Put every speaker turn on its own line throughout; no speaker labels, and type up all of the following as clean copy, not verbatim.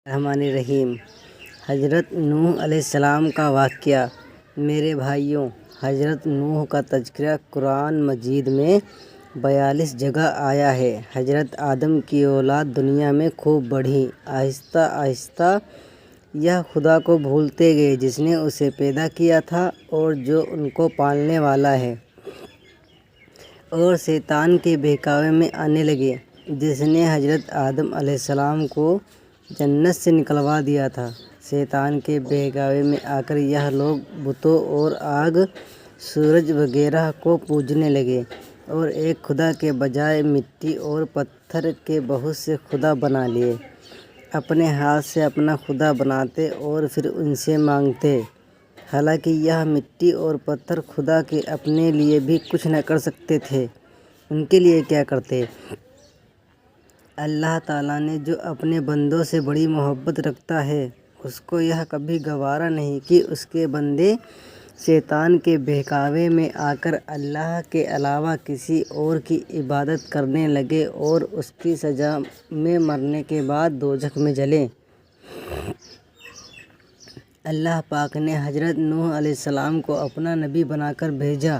الرحمن الرحیم۔ حضرت نوح علیہ السلام کا واقعہ۔ میرے بھائیوں، حضرت نوح کا تذکرہ قرآن مجید میں 42 جگہ آیا ہے۔ حضرت آدم کی اولاد دنیا میں خوب بڑھی۔ آہستہ آہستہ یہ خدا کو بھولتے گئے جس نے اسے پیدا کیا تھا اور جو ان کو پالنے والا ہے، اور شیطان کے بہکاوے میں آنے لگے جس نے حضرت آدم علیہ السلام کو جنت سے نکلوا دیا تھا۔ شیطان کے بہکاوے میں آ کر یہ لوگ بتوں اور آگ، سورج وغیرہ کو پوجنے لگے اور ایک خدا کے بجائے مٹی اور پتھر کے بہت سے خدا بنا لیے۔ اپنے ہاتھ سے اپنا خدا بناتے اور پھر ان سے مانگتے، حالانکہ یہ مٹی اور پتھر خدا کے اپنے لیے بھی کچھ نہ کر سکتے تھے، ان کے لیے کیا کرتے؟ اللہ تعالیٰ نے جو اپنے بندوں سے بڑی محبت رکھتا ہے، اس کو یہ کبھی گوارا نہیں کہ اس کے بندے شیطان کے بہکاوے میں آ کر اللہ کے علاوہ کسی اور کی عبادت کرنے لگیں اور اس کی سزا میں مرنے کے بعد دوزخ میں جلیں۔ اللہ پاک نے حضرت نوح علیہ السلام کو اپنا نبی بنا کر بھیجا۔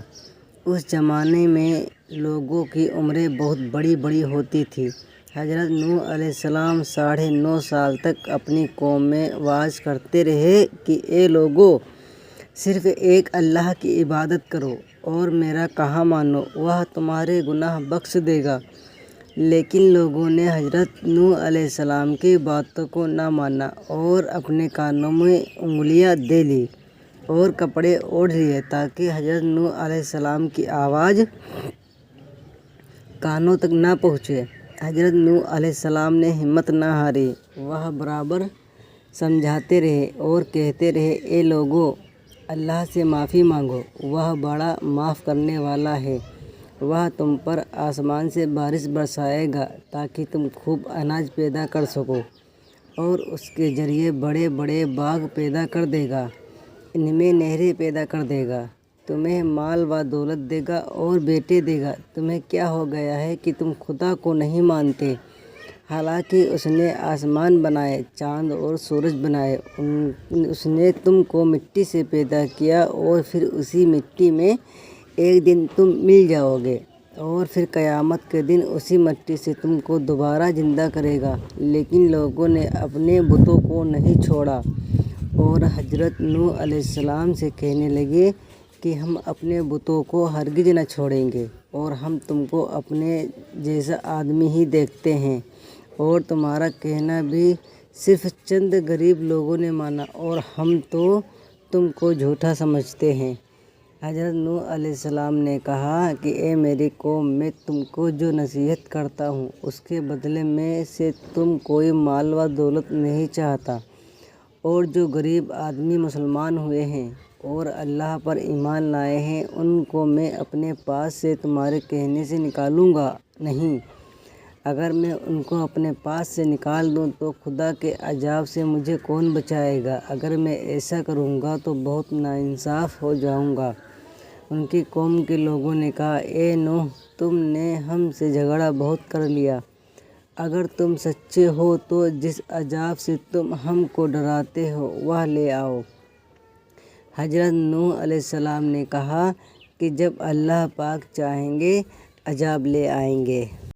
اس زمانے میں لوگوں کی عمریں بہت بڑی بڑی ہوتی تھیں۔ حضرت نوح علیہ السلام 9.5 سال تک اپنی قوم میں وعظ کرتے رہے کہ اے لوگو، صرف ایک اللہ کی عبادت کرو اور میرا کہا مانو، وہ تمہارے گناہ بخش دے گا۔ لیکن لوگوں نے حضرت نوح علیہ السلام کی باتوں کو نہ مانا اور اپنے کانوں میں انگلیاں دے لیں اور کپڑے اوڑھ لیے تاکہ حضرت نوح علیہ السلام کی آواز کانوں تک نہ پہنچے۔ حضرت نوح علیہ السلام نے ہمت نہ ہاری، وہ برابر سمجھاتے رہے اور کہتے رہے، اے لوگو، اللہ سے معافی مانگو، وہ بڑا معاف کرنے والا ہے۔ وہ تم پر آسمان سے بارش برسائے گا تاکہ تم خوب اناج پیدا کر سکو اور اس کے ذریعے بڑے بڑے باغ پیدا کر دے گا، ان میں نہریں پیدا کر دے گا، تمہیں مال و دولت دے گا اور بیٹے دے گا۔ تمہیں کیا ہو گیا ہے کہ تم خدا کو نہیں مانتے، حالانکہ اس نے آسمان بنائے، چاند اور سورج بنائے، اس نے تم کو مٹی سے پیدا کیا اور پھر اسی مٹی میں ایک دن تم مل جاؤ گے اور پھر قیامت کے دن اسی مٹی سے تم کو دوبارہ زندہ کرے گا۔ لیکن لوگوں نے اپنے بتوں کو نہیں چھوڑا اور حضرت نوح علیہ السلام سے کہنے لگے کہ ہم اپنے بتوں کو ہرگز نہ چھوڑیں گے اور ہم تم کو اپنے جیسا آدمی ہی دیکھتے ہیں، اور تمہارا کہنا بھی صرف چند غریب لوگوں نے مانا اور ہم تو تم کو جھوٹا سمجھتے ہیں۔ حضرت نوح علیہ السلام نے کہا کہ اے میری قوم، میں تم کو جو نصیحت کرتا ہوں اس کے بدلے میں سے تم کوئی مال و دولت نہیں چاہتا، اور جو غریب آدمی مسلمان ہوئے ہیں اور اللہ پر ایمان لائے ہیں ان کو میں اپنے پاس سے تمہارے کہنے سے نکالوں گا نہیں۔ اگر میں ان کو اپنے پاس سے نکال دوں تو خدا کے عذاب سے مجھے کون بچائے گا؟ اگر میں ایسا کروں گا تو بہت ناانصاف ہو جاؤں گا۔ ان کی قوم کے لوگوں نے کہا، اے نوح، تم نے ہم سے جھگڑا بہت کر لیا۔ اگر تم سچے ہو تو جس عذاب سے تم ہم کو ڈراتے ہو وہ لے آؤ۔ حضرت نوح علیہ السلام نے کہا کہ جب اللہ پاک چاہیں گے عذاب لے آئیں گے۔